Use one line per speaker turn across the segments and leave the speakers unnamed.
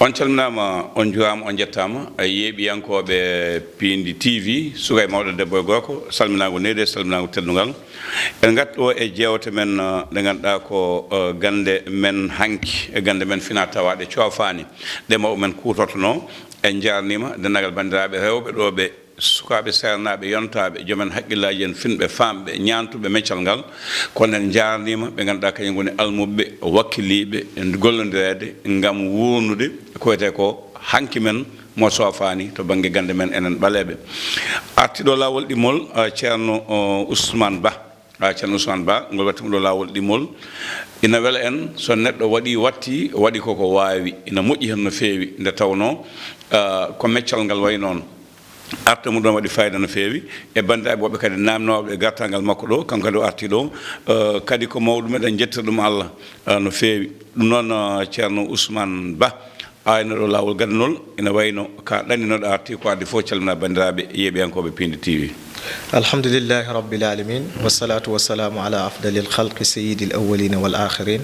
on calminama on juwama on jettama yeeɓiyankoɓe Pindi TV sugay mawɗo debbo e gorko salminago neyde salminago teddugal en gatɗo e jewte men ɗe ganduɗa ko gande men hanki e gande men fina tawaɗe coofani ɗe mawɓe men kutotono en jarnima dendagal bandiraɓe rewɓe ɗo ɓe sukaɓe sernaɓe yontaɓe jomen haqqillaji en finɓe famɓe ñantuɓe meccal ngal kono en jarnima ɓe ganduɗa kañum goni almuɓe wakkiliɓe gollodirede gam wurnude ko wiyete ko hanki men mo sofani to banggue gande men enen ɓaleɓe artiɗo lawol ɗimol ceerno Ousmane Ba ceerno Ousmane Ba ngol wattimo ɗo lawol ɗimol ina weela en so neɗɗo waɗi koko wawi ina moƴƴi hen no fewi nde tawno ko meccal ngal way noon arta muɗon waɗi fayida no fewi e bandiraɓe woɓɓe kadi namnoɓe e gartagal makko ɗo kanko kadi o arti ɗo kadi ko mawɗum eɗen jettira ɗum Allah no fewi ɗum noon ceerno Ousmane Ba ayno ɗo lawol gadanol ina wayno ka ɗanninoɗo arti ko addi fof calmina bandiraɓe yeeɓiyankoɓe Pindi TV.
alhamdulillahi rabbil alamin wassalatu wassalamu ala afdalil khalqi sayyidil awwalin wal akhirin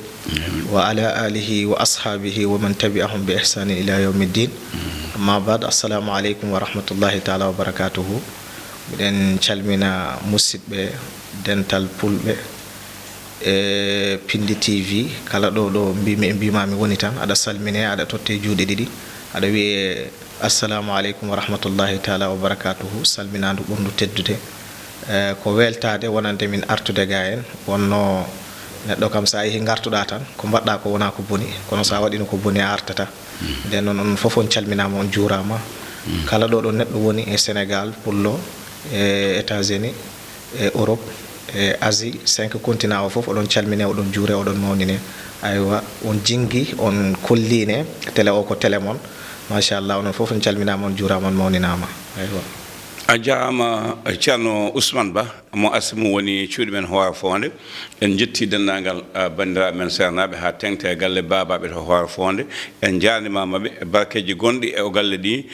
wa ala alihi wa ashabihi wa man tabi'ahum bi ihsanin ila yawmiddin amma ba'd assalamu alaikum wa rahmatullahi ta'ala wa barakatuhu miɗen calmina musidɓe dental pulɓe e Pindi TV kala ɗo mbimami woni tan aɗa salmine aɗa totte juuɗe ɗiɗi aɗa wiye assalamu aleykum wa rahmatullahi taala wa barakatuhu salminadu ɓurdu teddude ko weltade wonande min artude ga en wonno neɗɗo kam sa yeehi gartuɗa tan ko mbaɗɗa ko wona ko boni kono sa waɗino ko boni a artata nden noon on foof on calminama on juurama kala ɗo neɗɗo woni e Sénégal pullo e États-Unis e Europe e Asie 5 continent o foof oɗon calmine oɗon juure oɗon mawnine aywa on jingui on kolline télé o ko télé mon machallah onon foof on calminama on juurama on mawninama aywa
a jarama ceerno Ousmane Ba mo asimo woni cuuɗi men Hoore Fonde en jetti dendagal bandiraɓe men sernaɓe ha tengte e galle babaɓe to Hoore Fonde en jarnimamaɓe e barkeji gonɗi e o galle ɗi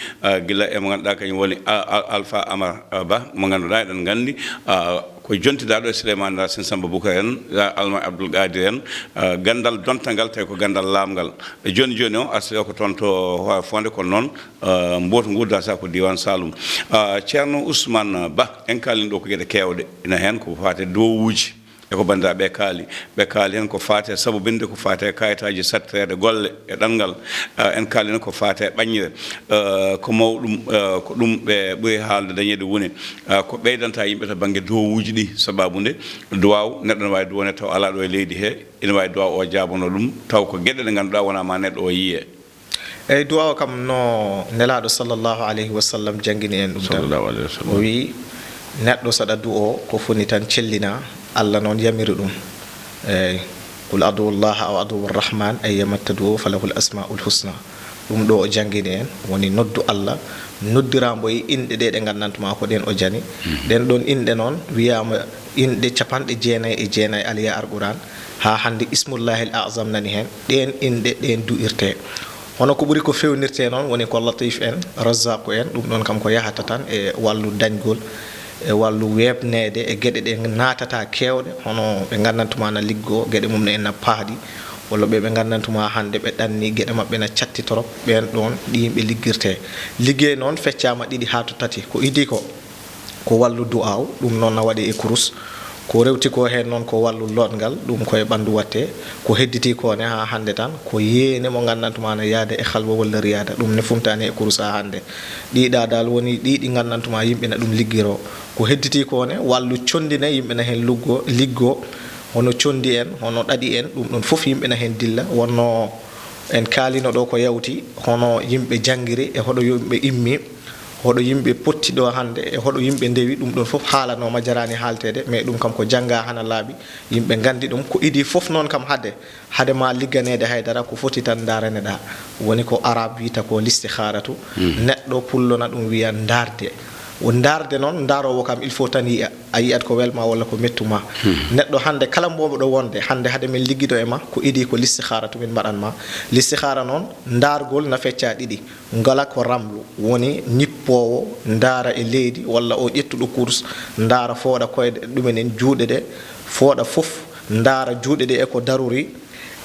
guila e mo ganduɗa kañum woni Alpha Amar Ba mo ganduɗa eɗen gandi ko jontidaɗo e Souleymane Racine Samba Boukar en Alma Abdoul Qadir en gandal dontagal tawi ko gandal lamgal joni o asio ko toon to Hoore Fonde kono noon mboto gurda sa ko diwan Saloum ceerno Ousmane Ba en kalini ɗo ko gueɗe kewɗe ina hen ko fate dowuji e ko bandiraɓe ɓe kaali hen ko fate sabobinde ko fate kayitaji sattirede golle e ɗanngal en kaali hen ko fate ɓaññire ko mawɗum ko ɗum ɓe ɓuri haalde dañede woni ko ɓeydanta yimɓe to banggue dowuji ɗi sababude duwaw neɗɗo ne wawi duwone taw ala ɗo e leydi he ina wawi duwaw o jabono ɗum taw ko gueɗe ɗe ganduɗa wona ma neɗɗo o yiye
eyyi duwaw kam no nelaɗo sallllahu alayhi wa sallam jangguini en ɗum tan o wi neɗɗo saɗa du'o ko foni tan cellina Allah noon yamiri ɗum eyyi qul aduwullah aw aduwur rahman ayyama tad'u falahul asmaul husna ɗum ɗo o jangguini en woni noddu Allah noddiramo e inɗe ɗe gandantuma ko ɗen o jani ɗen ɗon inɗe noon wiyama inɗe 99 aliya alquran ha hande ismullahil azam nani hen ɗen inɗe ɗen du'irte hono ko ɓuuri ko fewnirte noon woni ko latif en razzaqu en ɗum ɗon kam ko yahata tan e wallu dañgol e wallu webnede e gueɗe ɗe natata kewɗe hono ɓe gandantuma na liggo gueɗe mum ne en na paaɗi walla ɓe gandantuma hande ɓe ɗanni gueɗe mabɓe na catti torop ɓen ɗon ɗi yimɓe liggirte liggey noon feccama ɗiɗi ha to tati ko idi ko wallu du'aw ɗum noon na waɗi e kurus ko rewti ko hen noon ko wallu lotgal ɗum koye ɓandu watte ko hedditi ko ne ha hande tan ko yeene mo gandantuma na yaade e halwa walla riyada ɗum ne fumtani e kurus ha hande ɗiɗa dal woni ɗiɗi gandantuma yimɓe na ɗum liggiro ko hedditi ko ne wallu condine yimɓe na hen liggo hono condi en hono ɗaɗi en ɗum ɗon foof yimɓe na hen dilla wonno en kaalino ɗo ko yawti hono yimɓe jangguiri e hoɗo yimɓe immi hoɗo yimɓe potti ɗo hande e hoɗo yimɓe ndewi ɗum ɗon foof haalanoma jarani haaltede mais ɗum kam ko jangga hana laaɓi yimɓe gandi ɗum ko idi foof noon kam hade ma ligganede haydara ko foti tan dareneɗa woni ko arabe wiyata ko l'istiharatu neɗɗo pullona ɗum wiya darde o darde noon darowo kam il faut tan yiya a yiyat ko welma walla ko mettuma neɗɗo hande kala mboɓe ɗo wonde hande hade min liggido e ma ko idi ko listihara to min mbaɗanma listihara noon dargol na fecca ɗiɗi ngala ko ramlu woni ñippowo ndara e leydi walla o ƴettuɗo course ndara fooɗa koyɗe ɗumenen juuɗe ɗe fooɗa foof ndara juuɗe ɗe e ko daruri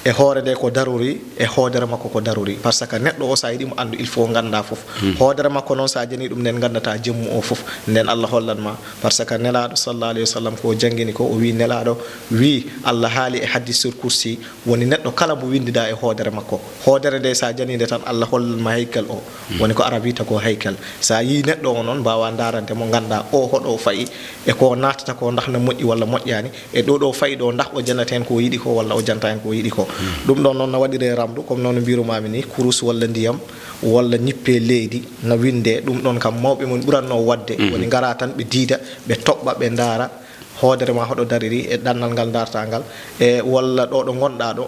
e hoore nde ko daruri e hoodere makko ko daruri par ce que neɗɗo o sa yiɗimo andu il faut ganda fof hoodere makko noon sa jani ɗum nden gandata jemmu o fof nden Allah hollanma par ce que nelaɗo sallallahu alayhi wa sallam ko jangini ko o wi nelaɗo wi Allah haali e hadisul kursi woni neɗɗo kala mo windida e hoodere makko hoodere nde sa janide tan Allah hollanma haykal o woni ko ara wiyta ko haykal sa yi neɗɗo o noon mbawa darante mo ganda o hoɗo fayi e ko natata ko ndax ne moƴƴi walla moƴƴani e ɗo fayi ɗo ndax o janata hen ko yiɗi ko walla o janta hen ko yiɗi ko ɗum ɗon noon no waɗire ramdu comme noon mbirumami ni kurus walla ndiyam walla ñippe leydi no winde ɗum ɗon kam mawɓe mon ɓuranno wadde woni gara tan ɓe diida ɓe toɓɓa ɓe daara hoodere ma hoɗo dariri e ɗannal ngal darta ngal e walla ɗo ɗo gonɗa ɗo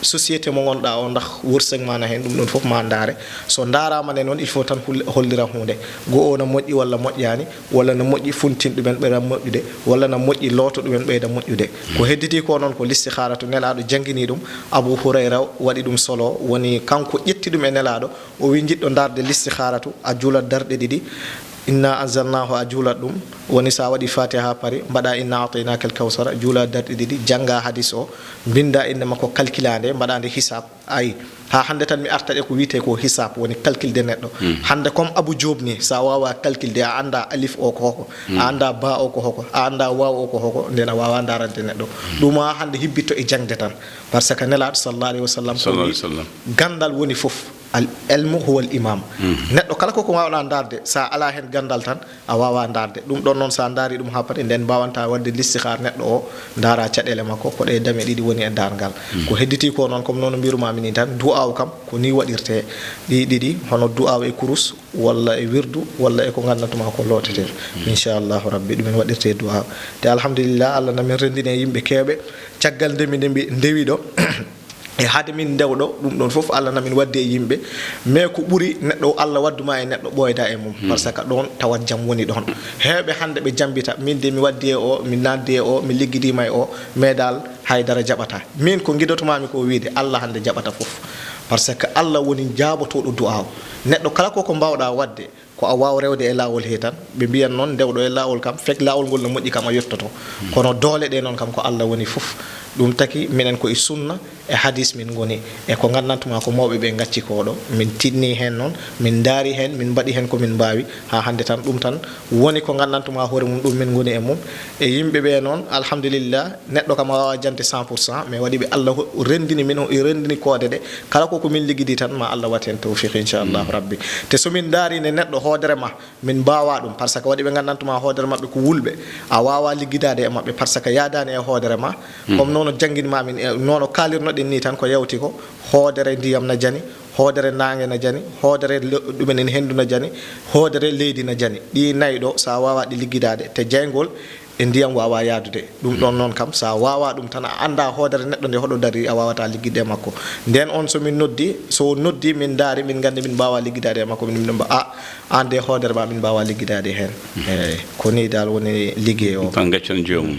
société mo gonɗa o ndax wurseg mana hen ɗum ɗon fof ma daare so darama nde noon il faut tan hollira hunde go o no moƴƴi walla moƴƴani walla no moƴƴi funtin ɗumen ɓeyda moƴƴude walla no moƴƴi looto ɗumen ɓeyda moƴƴude ko hedditi ko noon ko listikhara to nelaɗo jangini ɗum Abu Hurayra waɗi ɗum solo woni kanko ƴetti ɗum e nelaɗo o wi jiɗɗo darde listikharatu a juulat darɗe ɗiɗi inna anzalnahu a juulat ɗum woni sa waɗi fatiha pari mbaɗa inna ataynaka al kawsara juula darɗe ɗiɗi janga hadis o binda inde makko calculade mbaɗande hisab ayi ha hande tan mi arta ko wiite ko hisab woni calculde neɗɗo hande comme Abou Diop ni sa wawa calculde a anda alif o ko hoko a anda ba o ko hoko a anda waw o ko hoko nden a wawa darande neɗɗo ɗum ha hande hibbitto e jangde tan par ce que nelaɗo sallallahu alayhi wa sallam gandal woni fof al ilmu huwa al imam neɗɗo kala koko wawɗa darde sa ala hen gandal tan a wawa darde ɗum ɗon noon sa daari ɗum ha pati nden mbawanta wadde listikhar neɗɗo o dara caɗele makko ko ɗe dame ɗiɗi woni e dargal ko hedditi ko noon comme noon mbirumami ni tan du'aw kam ko ni waɗirte ɗi ɗiɗi hono du'aw e kurus walla e wirdu walla e ko gandantuma ko lotete inchallahu rabbi ɗumen waɗirte du'aw te alhamdulillah Allah namin rendine yimɓe kewɓe caggal ndemi ndewi ɗo e hade min ndewɗo ɗum ɗon fof Allah namin wadde e yimɓe mais ko ɓuri neɗɗo Allah wadduma e neɗɗo ɓoyda e mum par ce que ɗon tawat jam woni ɗon heewɓe hande ɓe jambita min de mi waddi e o mi naddi e o mi liggidima e o mais dal haydara jaɓata min ko guidotomami ko wiide Allah hande jaɓata fof par ce que Allah woni jaabotoɗo du'aw neɗɗo kala koko mbawɗa wadde ko a waw rewde e lawol he tan ɓe mbiyan noon ndewɗo e lawol kam fek lawol ngol no moƴƴi kam a yettoto kono doole ɗe noon kam ko Allah woni fof ɗum taki minen koye sunna e hadis min goni e ko gandantuma ko mawɓe ɓe gacci koɗo min tinni hen noon min daari hen min mbaɗi hen komin mbawi ha hande tan ɗum tan woni ko gandantuma hoore mum ɗum min goni e mum e yimɓe ɓe noon alhamdulillah neɗɗo kam a wawa jante 100% mais waɗi ɓe Allah rendini min o rendini koode ɗe kala koko min liggidi tan ma Allah wat hen tawfiq inchallahu rabbi te somin daarine neɗɗo hoodere ma min mbawa ɗum par ce que waɗi ɓe gandantuma hoodere mabɓe ko wulɓe a wawa liggidade e mabɓe par ce que yadani e hoodere ma comme noon jangguinma min nono kalirnoɗen ni tan ko yawti ko hoodere ndiyam na jani hoodere nangue na jani hoodere ɗumen en hendu na jani hoodere leydi na jani ɗi nayyi ɗo sa wawa ɗi liggidade te jeygol e ndiyam wawa yadude ɗum ɗon noon kam sa wawa ɗum tan a anda hoodere neɗɗo nde hoɗo dari a wawata liggidde makko nden on somin noddi so noddi min daari min gandi min mbawa liggidade e makko min mba a an de hoodere ma min mbawa liggidade hen eyyi ko ni dal woni liggey o
tan gaccon joomum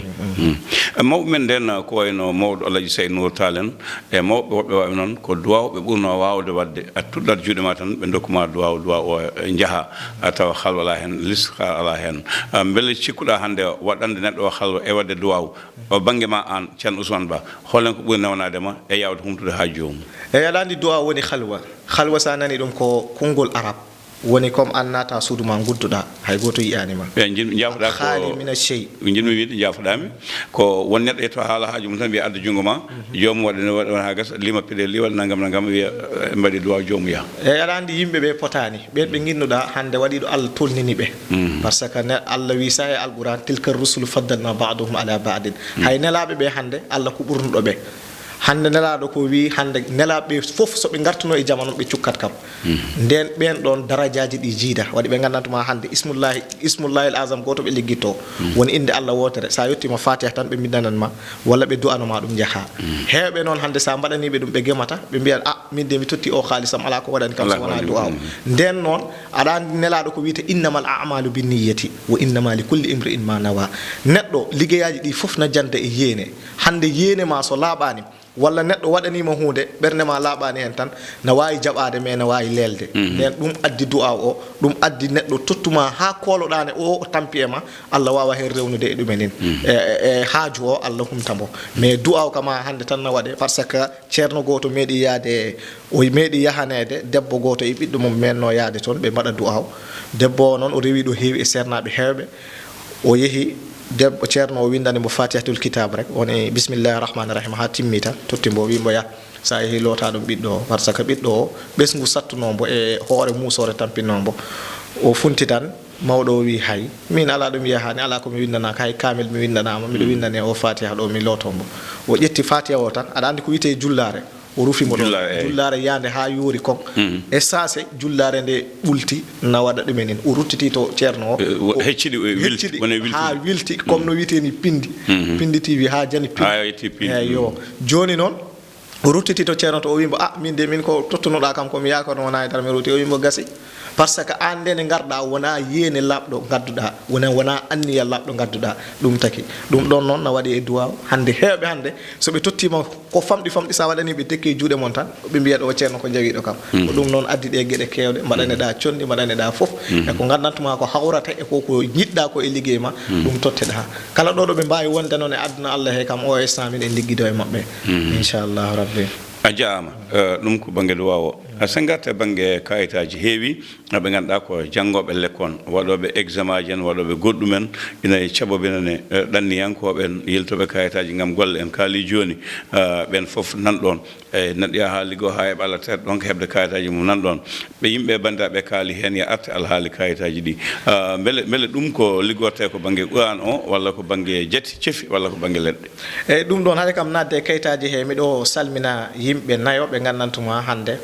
mawɓe men nden ko wayno mawɗo Alaji Saydou Nour Tall en e mawɓe woɓɓe wawi noon ko duwaw ɓe ɓurno wawde wadde a tuɗɗat juuɗe ma tan ɓe dokkuma duwaw o jaaha tawa hal ala hen listikhar ala hen beele cikkuɗa hande waɗande neɗɗo o halwa e wadde duwaw o banggue ma an ceerno Ousmane Ba holen ko ɓuuri newnadema e yawde humtude ha jomum
eyyi aɗa andi duwaw woni halwa sa nani ɗum ko konngol arab woni comme an naata suudu ma gudduɗa hay goto yiyanima
ɓe jinmi jafoɗa ko
haali mina chey
jinmi wiide jafoɗami ko won neɗɗo yetto haala haaju mum tan wiya adda jungo ma joomum waɗa ha gasa lima piɗe li waɗa naggam wiya mbaɗi duwaw jomum yaha
eyyi aɗa andi yimɓe ɓe potani ɓen ɓe guinnuɗa hande waɗiɗo Allah tolnini ɓe par ce que Allah wi sa e alquran tilka rusulu faddalna ba'duhum ala ba'din hay nelaɓe ɓe hande Allah ko ɓurnuɗo ɓe hande nelaɗo ko wi hande nelaɓe fof soɓe gartuno e jamanu ɓe cukkat kam nden ɓen ɗon darajaji ɗi jiida waɗi ɓe gandantuma hande ismullahi al azam goto ɓe liggitto woni inde Allah wotere sa yettima fatiha tan ɓe bindananma walla ɓe du'anoma ɗum jaaha hewɓe noon hande sa mbaɗaniɓe ɗum ɓe gemata ɓe mbiyan a min de mi totti o haalisam ala ko waɗani kam so wona du'aw nden noon aɗa andi nelaɗo ko wiyete innamal a'malu binniyati wa innama li kulli imri'in ma nawa neɗɗo liggeyaji ɗi fof na jande e yéene hande yéene ma so laaɓani walla neɗɗo waɗanima hunde ɓernde ma laaɓani hen tan na wawi jaɓade mais na wawi lelde nden ɗum addi du'a o ɗum addi neɗɗo tottuma ha koloɗane o tampi e ma Allah wawa hen rewnude e ɗumenin e haaju o Allah humtamo mais du'a o kama hande tan na waɗe par ce que ceerno goto meeɗi yaade o meeɗi yahanede debbo goto e ɓiɗɗo mum menno yaade toon ɓe mbaɗa du'a o debbo o noon o rewi ɗo heewi e sernaɓe hewɓe o yeehi debbo ceerno o windani mo fatihatul kitab rek woni bisimillahi rahmani rahim ha timmi tan totti mbo wimo ya sa yeehi loota ɗum ɓiɗɗo o par ce que ɓiɗɗo o ɓesgu sattunombo e hoore musore tampinnombo o funti tan mawɗo o wi hay min ala ɗum yahani ala komi windanaka hay kamil mi windanama miɗo windane o fatiha ɗo mi lotombo o ƴetti fatiha o tan aɗa andi ko wiyete jullare o rufimo ɗo jullare yande ha yoori kon e sase jullare nde ɓulti na waɗa ɗumenin o ruttiti to ceerno o hecciɗi ha wilti comme no wiyeteni pindi pindi tv ha jani pindi eyyo joni noon o ruttiti to ceerno to o wimo min de min ko tottunoɗa kam komi yakono wona e dar mi rutti o wimo gasi par ce que an nde nde garɗa wona yéene labɗo gadduɗa wona anniya labɗo gadduɗa ɗum taki ɗum ɗon noon na waɗi e duwaw hande heewɓe hande soɓe tottima ko famɗi sa waɗani ɓe tekki juuɗe mon tan ɓe mbiya ɗo ceerno ko jawiɗo kam ko ɗum noon addi ɗe gueɗe kewɗe mbaɗaneɗa conɗi mbaɗaneɗa foof e ko gandantuma ko hawrata e koko jiɗɗa ko e liggey ma ɗum totteɗa kala ɗo ɗo ɓe mbawi wonde noon e aduna Allah he kam o instant min en ligguido e mabɓe inchallahu rabbi
a jaama ɗum ko bangue duwaw o sen garta bangue kayitaji heewi ɓe ganduɗa ko janggoɓe lekkon waɗoɓe examen ji en waɗoɓe goɗɗumen ina e caɓoɓenene ɗanniyankoɓen yiltoɓe kayitaji gam golle en kaali joni ɓen foof nanɗon e neɗɗo yaha ha liggo ha heeɓa Allah tati ɗon ko heɓde kayitaji mum nanɗon ɓe yimɓe bandiraɓe kaali hen ya arta alhaali kayitaji ɗi beele ɗum ko liggorte ko bangue Qur'an o walla ko bangue jetti ceefi walla ko bangue leɗɗe
eyyi ɗum ɗon haade kam nadde e kayitaji he miɗo salmina yimɓe nayo ɓe gandantuma hande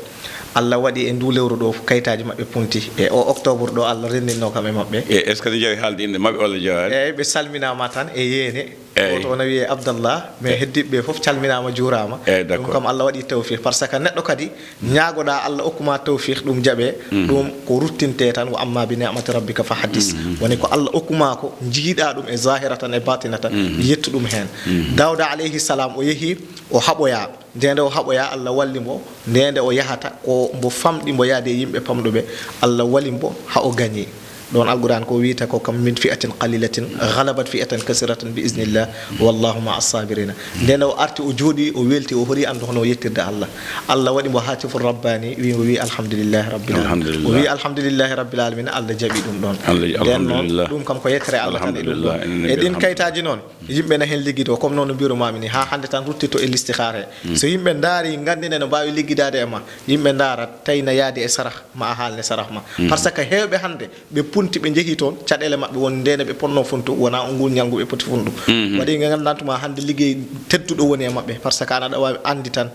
Allah waɗi e ndu lewru ɗo kayitaji mabɓe punti e o octobre ɗo Allah renndinno kam e mabɓe
est ce que ne jawi haalde inde mabɓe walla jawani
eyyi ɓe salminama tan e yeene oto wona wiye Abdallah mais heddiɓe foof calminama juurama ɗum kam Allah waɗi tawfiq par ce que neɗɗo kadi ñaagoɗa Allah hokkuma tawfiq ɗum jaaɓe ɗum ko ruttinte tan wa amma bi ni'mati rabbika fa hadis woni ko Allah hokkuma ko jiiɗa ɗum e zahira tan e batina tan yettu ɗum hen Dawda alayhi salam o yeehi o haɓoya ndende o haɓoya Allah walli mbo ndende o yahata ko mbo famɗi mbo yaade yimɓe pamɗuɓe Allah walli mbo ha o gagni ɗon alquran ko wiyata ko kam min fi'atin qalilatin ghalabat fi'atan kasiratan bi iznillah wallahu ma as-sabirina ndende o arti o jooɗi o welti o hori andu hono yettirde Allah waɗi mbo hatifur rabbani wi alhamdulillahi rabbil alamin o wi alhamdulillahi rabbil alamin Allah jaɓi ɗum ɗon nden noon ɗum kam ko yettere Allah tan e ɗum ɗon e ɗin kayitaji noon yimɓe na hen ligguido comme noon no mbirumami ni ha hande tan ruttito e listihare so yimɓe daari gandine no mbawi liggidade e ma yimɓe daara tawina yaadi e sarah ma a haalne sarah ma par ce que hewɓe hande ɓe punti ɓe jeehi toon caɗele mabɓe won ndene ɓe ponno funtu wona o ngol ñalngu ɓe poti funɗum waɗi gandantuma hande liggey tedduɗo woni e mabɓe par ce que ana wawi andi tan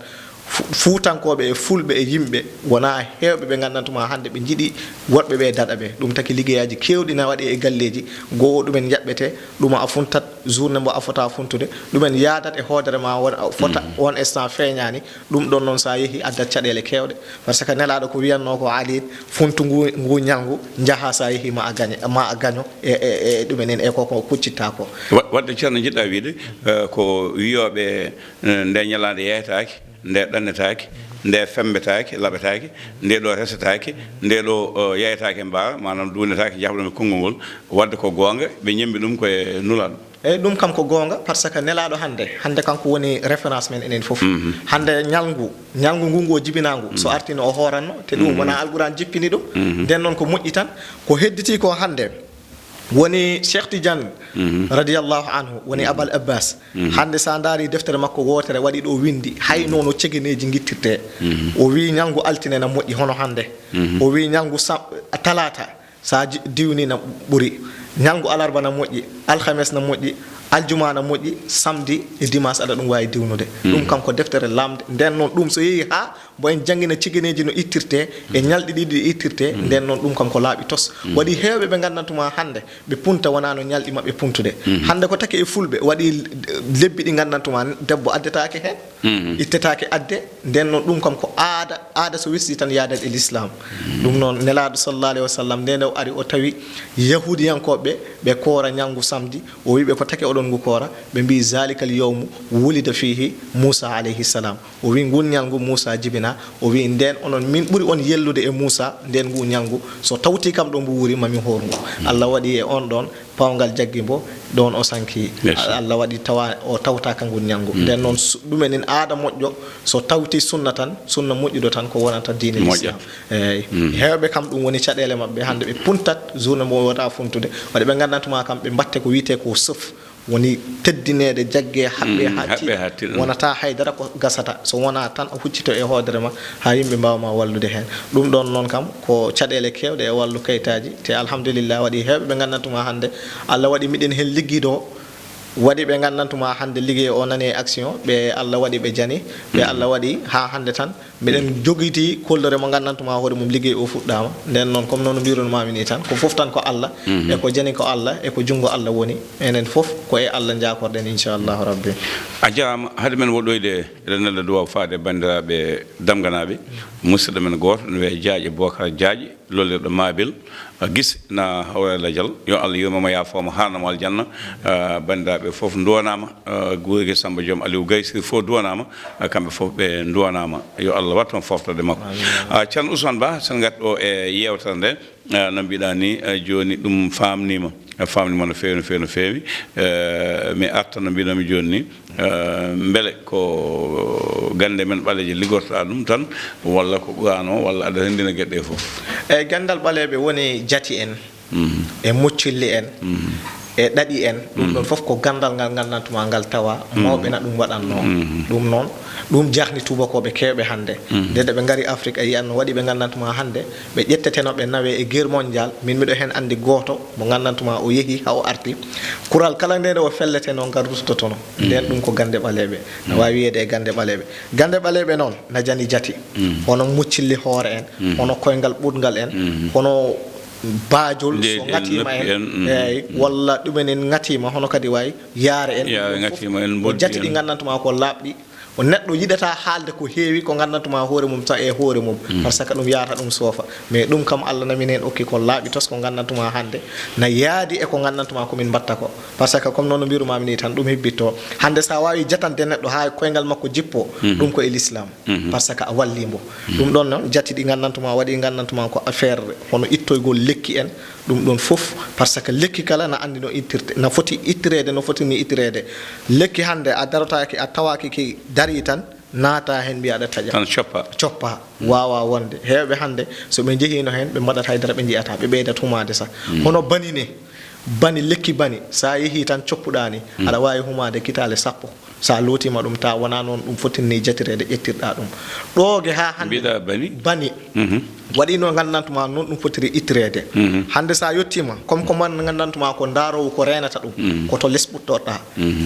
fuutankoɓe e fulɓe e yimɓe wona hewɓe ɓe gandantuma hande ɓe jiiɗi woɗɓe ɓe daɗa ɓe ɗum taki liggeyaji kewɗi na waɗi e galleji goo ɗumen jaɓɓete ɗum a funtat journée mbo a fota funtude ɗumen yaadat e hoodere ma fota on instant feeñani ɗum ɗon noon sa yeehi addat caɗele kewɗe par ce que nelaɗo ko wiyanno ko ali funtu ngu ñalngu jaaha sa yeehi ma a gaño e ɗumen en e koko kuccitta ko
wadde ceerno jiɗɗa wiide ko wiyoɓe nde ñalade yeytaki nde ɗannetaki nde fembetaki laɓetaki nde ɗo resataki nde ɗo yeytaki mbawa manam dunetaki jahɗum e konngol ngol wadde ko gonga ɓe ñembi ɗum koye nulaɗo
eyyi ɗum kam ko gonga par ce que nelaɗo hande kanko woni référence men enen foof hande ñalngu ngu jibinagu so artino o horanno te ɗum wona alquran jippini ɗum nden noon ko moƴƴi tan ko hedditi ko hande woni Cheikh Tidiane radiyallahu anhu woni Abal Abbas hande sa daari deftere makko wotere waɗi ɗo windi hay noon o cegeneji guittirte o wi ñalngu altine na moƴƴi hono hande o wi ñalngu talata sa diwni na ɓuuri ñalngu alarba na moƴƴi alhames na moƴƴi aljuma na moƴƴi samedi e dimanche aɗa ɗum wawi diwnude ɗum kam ko deftere lamde nden noon ɗum so yeehi ha mbo en jangguina ciganeji no ittirte e ñalɗi ɗiɗi ɗi ittirte nden noon ɗum kam ko laaɓi tos waɗi hewɓe ɓe gandantuma hande ɓe punta wona no ñalɗi mabɓe puntude hande ko taki e fulɓe waɗi lebbi ɗi gandantuma debbo addetake hen ittetake adde nden noon ɗum kam ko aada so wirsi tan yaadat e l'islam ɗum noon nelaɗo sallallah alayhi wa sallam nde o ari o tawi yahudiyankoɓe ɓe koora ñalngu samedi o wiɓe ko taki oɗon ñalgol ngu koora ɓe mbi zalikal yawmu wulida fihi Moussa alayhi salam o wi ngun ñalngu Moussa jibina o wi nden onon min ɓuri on yellude e Moussa nden ngu ñalngu so tawti kam ɗo mbo wuri mami horngu Allah waɗi e on ɗon pawngal jaggi mbo ɗon o sanki Allah waɗi tawa o tawtaka ngun ñalngu nden noon ɗumen en aada moƴƴo so tawti sunna tan sunna moƴƴuɗo tan ko wonata diine l'islam eyyi hewɓe kam ɗum woni caɗele mabɓe hande ɓe puntat journée mo wota funtude waɗi ɓe gandantuma kam ɓe mbatte ko wiyete ko sëf woni teddinede jagge haɓɓe hatti wonata haydara ko gasata so wona tan o huccito e hoodere ma ha yimɓe mbawma wallude hen ɗum ɗon noon kam ko caɗele kewɗe e wallu kayitaji te alhamdulillah waɗi hewɓe ɓe gandantuma hande Allah waɗi miɗen hen ligguiɗo waɗi ɓe gandantuma hande liggey o nani e action ɓe Allah waɗi ɓe jani ɓe Allah waɗi ha hande tan miɗen joguiti kollore mo gandantuma hoore mum liggey o fuɗɗama nden noon comme noon mbirunmami ni tan ko foof tan ko Allah e ko jani ko Allah e ko jungo Allah woni enen foof ko e Allah jakorɗen inchallahu rabbi
a jarama haade men woɗɗoyde eɗen nelda duwaw faade bandiraɓe damganaɓe musidɗo men goto ne wiye Diadji Bocar Diadji lollirɗo Mabil gis na hawrela dial yo Allah yurmamo yafoma harnamo aljanna bandiraɓe foof duwanama guurigui Samba Diom Aliou Gaye sir fof duwanama kamɓe foof ɓe duwanama yo Allah watton foftode makko ceerno Ousmane Ba sen gat ɗo e yewtere nde no mbiɗa ni joni ɗum famnima no fewi no fewi no fewi mi arta no mbiɗomi joni ni beele ko gande men ɓaleje liggortoɗa ɗum tan walla ko ɓurano walla aɗa rendina gueɗe ɗe foof
eyyi gandal ɓaleɓe woni jati en e muccilli en e ɗaɗi en ɗum ɗon fof ko gandal ngal gandantuma ngal tawa mawɓe na ɗum waɗanno ɗum noon ɗum jahni tubakoɓe kewɓe hande nde ɓe gari Afrique a yiyanno waɗi ɓe gandantuma hande ɓe ƴetteteno ɓe nawe e guerre mondial min miɗo hen andi goto mo gandantuma o yeehi ha o arti kural kala nde o fellete noon ngal rustotono nden ɗum ko gande ɓaleɓe no wawi wiyede e gande ɓaleɓe noon na jani jati hono muccilli hoore en hono koyngal ɓuɗgal en hono baajol so ngatima en eyyi walla ɗumen en ngatima hono kadi wawi yaare en o jati ɗi gandantuma ko laaɓɗi o neɗɗo yiɗata haalde ko heewi ko gandantuma hoore mum ta e hoore mum par ce que ɗum yahata ɗum soofa mais ɗum kam Allah namin hen okki ko laaɓi tos ko gandantuma hande na yaadi e ko gandantuma komin mbatta ko par ce que comme noon no mbirumami ni tan ɗum hebbitto hande sa wawi jatande neɗɗo ha koyngal makko jippo ɗum ko e l'islam par ce que a wallimo ɗum ɗon noon jati ɗi gandantuma waɗi gandantuma ko affaire hono ittoygol lekki en ɗum ɗon fof par ce que lekki kala na andi no ittirte na foti ittirede no foti ni ittirede lekki hande a darotaki a tawaki ki dari tan naata hen mbiya aɗa taƴa
tan coppa
wawa wonde hewɓe hande so ɓe jehino hen ɓe mbaɗat haydara ɓe jiyata ɓe ɓeydat humade sa hono bani lekki bani sa yeehi tan coppuɗani aɗa wawi humade kitale sappo sa lootima ɗum ta wona noon ɗum fotinni jatirede ƴettirɗa ɗum ɗoge ha hande
mbiɗa
bani waɗi no gandantuma noon ɗum fotiri ittirede hande sa yettima comme ko man gandantuma ko darowo ko renata ɗum koto less ɓuɗɗoɗa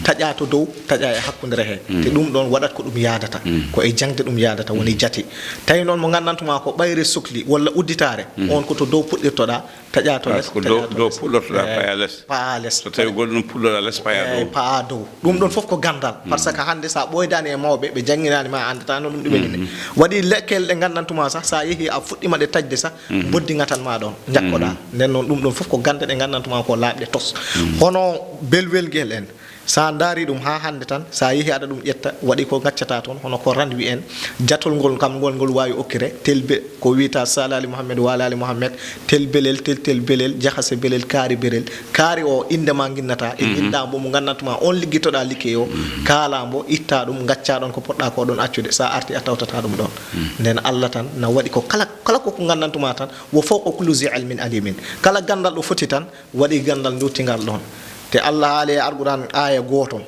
taƴa to dow taƴa e hakkudere he te ɗum ɗon waɗat ko ɗum yadata ko e jangde ɗum yadata woni jati tawi noon mo gandantuma ko ɓayre sukli walla udditare on ko to dow puɗɗirtoɗa taƴa to less
ko dow puɗɗortoɗa paya less so tawi goɗɗo ɗum puɗɗoɗa less
paya dow ɗum ɗon fof ko gandal par ce que hande sa ɓoydani e mawɓe ɓe jangginani ma andata no ɗum ɗumenine waɗi lekkel ɗe gandantuma sa sa yeehi a fuɗɗima ɗe tajde sa boddingatan ma ɗon jakkoɗa nden noon ɗum ɗon fof ko gande ɗe gandantuma ko laaɓɗe tos hono belwelguel en sa daari ɗum ha hande tan sa yeehi aɗa ɗum ƴetta waɗi ko gaccata toon hono ko randwi en jatol ngol kam ngol wawi okkire telbe ko wiyata salali Mouhamed walali Mouhamed tel belel tel belel jahase belel kaari berel kaari o indema ginnata e guinnambo mo gandantuma on liggitoɗa liggey o kaalambo itta ɗum gacca ɗon ko poɗɗa ko ɗon accude sa arti a tawtata ɗum ɗon nden Allah tan na waɗi ko kala ko gandantuma tan wo fawqa kulli zi ilmin alimin kala gandal ɗo foti tan waɗi gandal duttingal ɗon te Allah haali e Alquran aya goto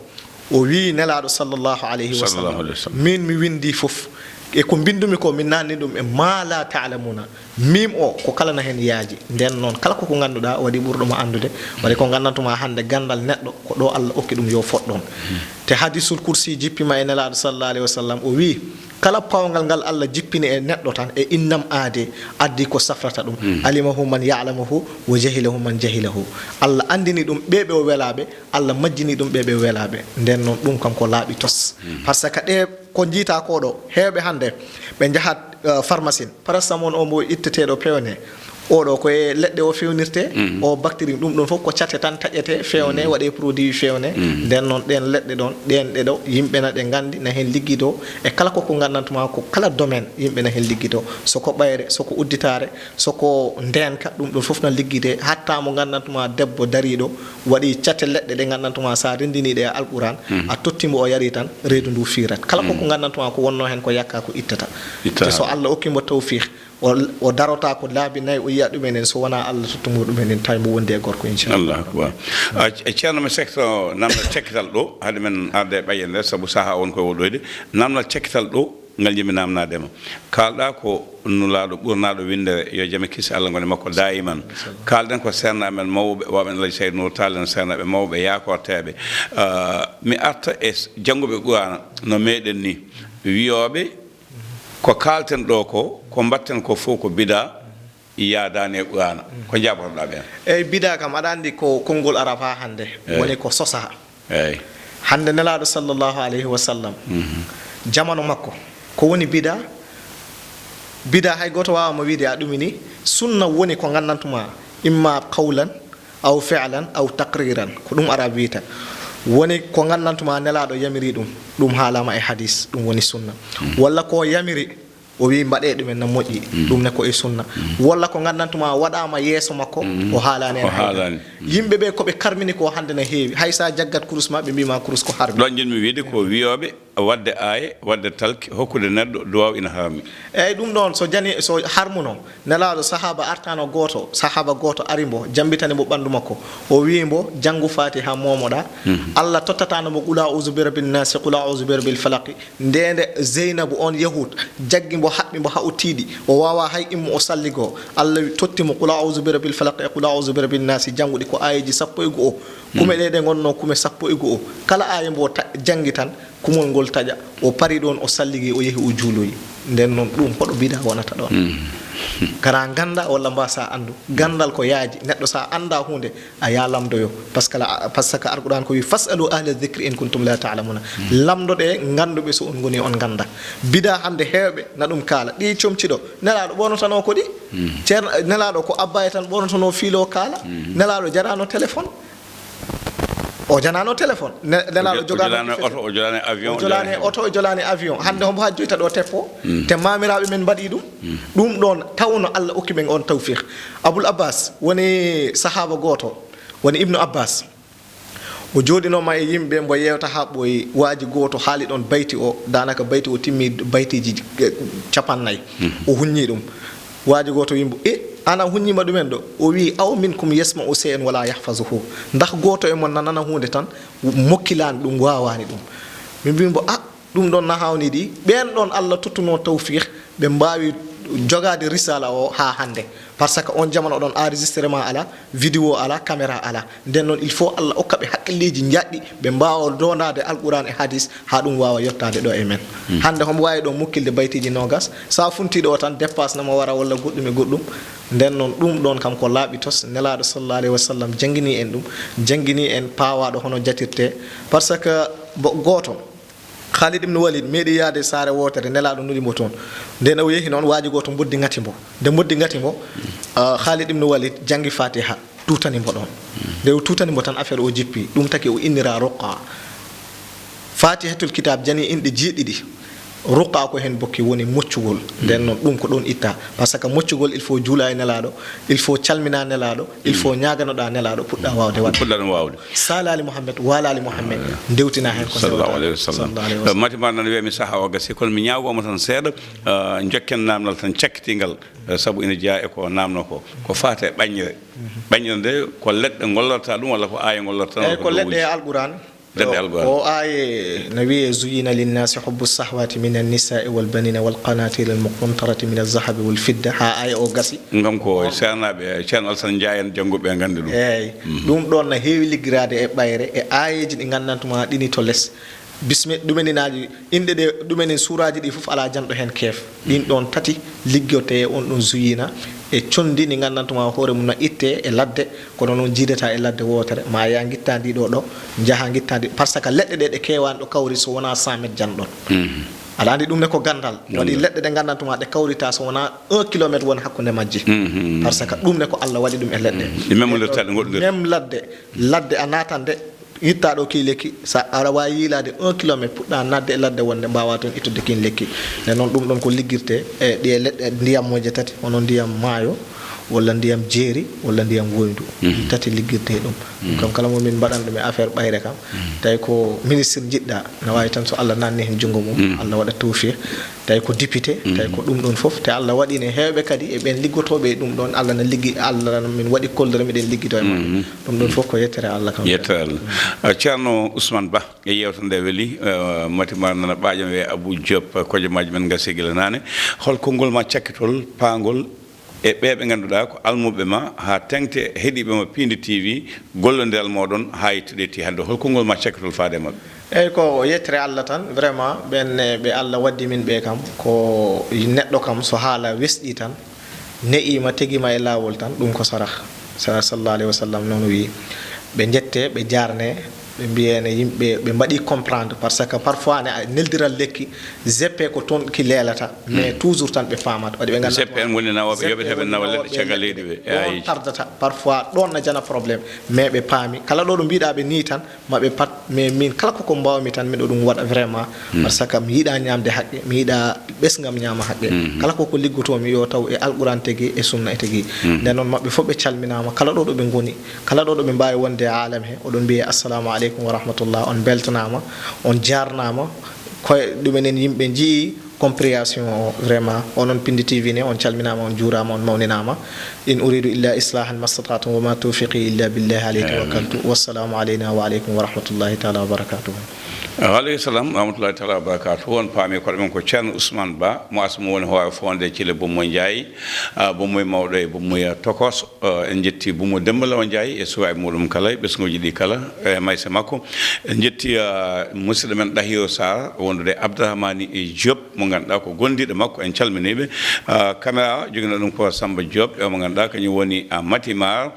o wi nelaɗo sallllahu alayhi wa sallam min mi windi fof e ko bindumi ko min nanni ɗum e ma la ta'lamuna mim o ko kala na hen yaaji nden noon kala koko ganduɗa waɗi ɓurɗoma andude waɗi ko gandantuma hande gandal neɗɗo ko ɗo Allah okki ɗum yo foɗɗon te hadisul kursi jippima e nelaɗo sallallahu alayhi wa sallam o wi kala pawgal ngal Allah jippini e neɗɗo tan e innam aade addi ko safrata ɗum alimahu man ya'lamuhu wa jahilahu man jahilahu Allah andini ɗum ɓeɓe o welaɓe Allah majjini ɗum ɓeɓe welaɓe nden noon ɗum kam ko laaɓi tos par ce que ɗe ko jiita koɗo hewɓe hande ɓe jahat pharmacie paracétamol o mbo itteteɗo pewne oɗo koye leɗɗe o fewnirte o bactérie ɗum ɗon fof ko catte tan taƴete fewne waɗe produit fewne nden noon ɗen leɗɗe ɗon ɗen ɗeɗo yimɓe na ɗe gandi na hen ligguido e kala koko gandantuma ko kala domaine yimɓe na hen ligguido soko ɓayre soko udditare soko ndenka ɗum ɗon fof na ligguide hatta mo gandantuma debbo dariɗo waɗi catte leɗɗe ɗe gandantuma sa rendiniɗe e alquran a tottimo o yari tan reedu ndu firat kala koko gandantuma ko wonno hen ko yakka ko ittata te so Allah hokkimo tawfiq o darota ko laabi nayi o yiya ɗumenen so wona Allah tottumo ɗumenen tawi mo wondi e gorko inchallah
akbar ceerno mi sekto namdal cekkital ɗo haade men arde ɓaye nder saabu saaha won koye woɗɗoyde namdal cekkital ɗo ngal jimi namnadema kalɗa ko nulaɗo ɓurnaɗo windere yo jaame kisi Allah gone makko dayiman kalɗen ko sernaɓe men mawɓe waɓen alhaji saydou nour talen sernaɓe mawɓe yakorteɓe mi arta e janggoɓe qur'ana no meɗen ni wiyoɓe ko kalten ɗo ko mbatten ko fof ko bida yadani e qur'ana ko jaɓotoɗa ɓen
eyyi bida kam aɗa andi ko konngol arab ha hande woni ko sosa
eyyi
hande nelaɗo sallllahu alayhi wa sallam jamano makko ko woni bida hay goto wawama wiide a ɗumini sunna woni ko gandantuma imma qawlan aw fi'lan aw taqriran ko ɗum arab wiyata woni ko gandantuma nelaɗo yamiri ɗum haalama e hadis ɗum woni sunna walla ko yamiri o wi mbaɗe ɗumen no moƴƴi ɗum ne ko e sunna walla ko gandantuma waɗama yeeso makko o haalani en yimɓeɓe koɓe karmini ko hande no heewi hay sa jaggat kurus ma ɓe mbima kurus ko harmi
ɗon jinmi wiide ko wiyoɓe wadde aaye wadde talki hokkude neɗɗo duwaw ina harmi
eyyi ɗum ɗon so harmuno nelaɗo sahaba artano goto sahaba goto ari mbo jambitani mbo ɓandu makko o wi mbo janggu fatiha momoɗa Allah tottatano qul a'udhu bi rabbin nas qul a'udhu bi rabbil falaq ndende Zeynabu on yahud jaggi mbo haɓɓi mbo ha o tiiɗi o wawa hay immo o salligo Allah tottimo qul a'udhu bi rabbil falaq e qul a'udhu bi rabbin nas janguɗi ko ayeji 11 kume ɗe gonno kume 11 kala aya mbo jangi tan kumol ngol taƴa o pari ɗon o salligi o yehi o juuloyi nden noon ɗum hoɗo bida wonata ɗon kara ganda walla mbasa andu gandal ko yaaji neɗɗo sa anda hunde a ya lamdoyo par ce que alquran ko wi fasalu ahla dhicri in kuntum la ta'lamuna lamdoɗe ganduɓe so on goni on ganda bida hande hewɓe na ɗum kaala ɗi comciɗo nelaɗo ɓonotano ko ɗi ceerno nelaɗo ko abbaye tan ɓonotono fiilo kaala nelaɗo jarano téléphone o janano téléphone nelaɗo jogano
auto o jolani avion
jolani auto o jolani avion hande hombo ha joyta ɗo teppo te mamiraɓe men mbaɗi ɗum ɗon tawno Allah okki men on tawfiq Aboul Abbas woni sahaba goto woni Ibnu Abbas o jooɗinoma e yimɓe mbo yewta ha ɓooyi waaji goto haali ɗon bayti o danaka bayti o timmi baytiji 50 o hunñi ɗum waaji goto wimbo ana huññima ɗumen ɗo o wi aw minkum yasma'u shay'an wala yahfazuhu ndax goto e mon nanana hunde tan mokkilani ɗum wawani ɗum min mbimbo ɗum ɗon nahawni ɗi ɓen ɗon Allah tottuno tawfiq ɓe mbawi jogade risala o ha hande par ce que on jamano oɗon enregistrement ala vidéo ala caméra ala nden noon il faut Allah okka ɓe haqqilliji jaɗɗi ɓe mbawa dondade alquran e hadis ha ɗum wawa yettade ɗo e men hande homo wawi ɗon mukkilde baytiji nogas sa funtiɗo o tan dépasse nama wara walla goɗɗum e goɗɗum nden noon ɗum ɗon kam ko laaɓi tos nelaɗo sallallahu alayhi wa sallam jangguini en ɗum jangguini en pawaɗo hono jatirte par ce que goto Khalid ibn Walid meeɗi yaade saare wotere nelaɗo nulimo toon nden o yehi noon waaji goto boddi ngati mbo nde boddi ngati mbo Khalid ibn Walid jangi fatiha tutani mbo ɗon nde o tutani mbo tan affaire o jippi ɗum taki o innira Ruqa fatihatul kitab jani inɗe jeeɗiɗi Ruqa ko hen bokki woni moccugol nden noon ɗum ko ɗon itta par ce que moccugol il faut juula e nelaɗo il faut calmina nelaɗo il faut ñaganoɗa nelaɗo puɗɗa wawde wadde
puɗɗaɗum wawde
salali Mouhammad walali Mouhammad ndewtina hen ko
sallallahu alayhi wa sallam matima nan wiyami saaha o gasi kono mi ñagomo tan seeɗa jokken namdal tan cakkitingal saabu ina jeeya e ko namno ko faate ɓaññire ɓaññire nde ko leɗɗe gollorta ɗum walla ko aya gollorta
eyyi ko leɗɗe e alquran o آية نبي زين للناس حب الصحوات من النساء والبنين والقناطير المقنطرة من الذهب والفضة ها آية أو غسي ngam ko sernaɓe Ceerno Alassane Ndiaye en jangguɓe gandi ɗum eyyi ɗum ɗon no heewi liggirade e ɓayre e ayeji ɗi gandantuma ɗini to less bismi ɗumeninaji inɗe ɗe ɗumeni suraji ɗi fof ala janɗo hen keef ɗin ɗon tati liggote on ɗum zuyina e condi ɗi gandantuma hoore mum no itte e ladde kono noon jiidata e ladde wotere ma ya guitta ndiɗo ɗo jaaha guitta ndi par ce que leɗɗe ɗe ɗe kewani ɗo kawri so wona 100 métres janɗon aɗa andi ɗum ne ko gandal waɗi leɗɗe ɗe gandantuma ɗe kawrita so wona 1 kilométre woni hakkude majji par ce que ɗum ne ko Allah waɗi ɗum e leɗɗe même ladde a natande itta ɗo ki lekki sa aɗa wawi yiilade 1 kilométre puɗɗa nadde e ladde wonde mbawa toon ittude kin lekki nde noon ɗum ɗon ko liggirte e ɗi leɗɗe ndiyammoje tati hono ndiyam maayo walla ndiyam jeeri walla ndiyam woyndu tati liggirte ɗum kam kala mo min mbaɗan ɗum e affaire ɓayre kam tawi ko ministre jiɗɗa ne wawi tan so Allah nanni hen junngo mum Allah waɗa tawfiq tawi ko député tawi ko ɗum ɗon fof te Allah waɗine heewɓe kadi e ɓen liggotoɓe ɗum ɗon Allah ne liggi Allah min waɗi kollere miɗen liggito e maɓɓe ɗum ɗon fof ko yettere Allah kam
yettere Allah ceerno Ousmane Ba e yewtere nde weeli matima nana ɓaƴam wiye Abou Diop kojomaji men gasi gila nane hol konngol ma cakkitol paangol e ɓeɓe ngannduɗaa ko almuɓe ma haa teŋte heɗiiɓe ma Pindi TV gollondiral mooɗon haa yettoɗeeti hannde holko ngol ma cakkitol faade maɓɓe
eyyi ko yettere Allah tan vraiment ɓenne ɓe Allah waddi min ɓe kam ko neɗɗo kam so haala wesɗi tan ne'ima tegima e laawol tan ɗum ko sarah sallallahu alayhi wa sallam noon wi ɓe jette ɓe jarne ɓe mbiyene yimɓe ɓe mbaɗi comprendre par ce que parfois ne a neldiral lekki zeppe ko toon ki leelata mais toujours tan ɓe famata waɗi ɓe ganduɗa
zeppe en woni nawaɓe yoɓeteɓe nawa leɗɗe caggal leydi ɓe
ɗon tardata parfois ɗon ne jana probléme mais ɓe paami kala ɗo ɗo mbiɗaɓe ni tan maɓe pat mais min kala koko mbawmi tan miɗo ɗum waɗa vraiment par ce que mi yiiɗa ñamde haqqe mi yiiɗa ɓesgam ñama haqqe kala koko liggotomi yo taw e alquran tegui e sunna e tegui nden noon maɓɓe fof ɓe calminama kala ɗo ɗo ɓe goni kala ɗo ɗo ɓe mbawi wonde e alam he oɗon mbiye assalamu aleykum wa rahmatullah on beltanama on jarnama koye ɗumenen yimɓe jii compréhension o vraiment onon Pindi TV ne on calminama on juurama on mawninama in uridu illa islahan mastata'tu wa ma tawfiqi illa billahi alayhi tawakkaltu wassalamu alayna wa alaykum wa rahmatullahi ta'ala wa barakatuh
alayhi salam rahmatullahi taala wa barakatuh on paami ko ɗumen ko ceerno Ousmane Ba mo asmo woni howawi fonde Thile Boummo Ndiaye Boummoye mawɗo e Boummoye Tokos en jetti Boummo Dembalaw Ndiaye e suwaɓe muɗum kala e ɓesguji ɗi kala e maysa makko en jetti musidɗo men Ɗahiyo Sarr wondude Abdourahmani Diop mo ganduɗa ko gondiɗo makko en calminiɓe caméra joguino ɗum ko Samba Diop mo ganduɗa kañum woni Matimar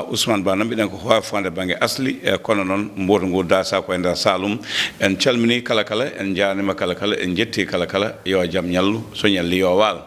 Ousmane Ba noon mbiɗen ko howawi fonde banggue asli kono noon mboto ngu dasa ko e nder Saloum en calmini kala kala en jarnima kala kala en jetti kala kala yo jaam ñallu so ñalli yo waal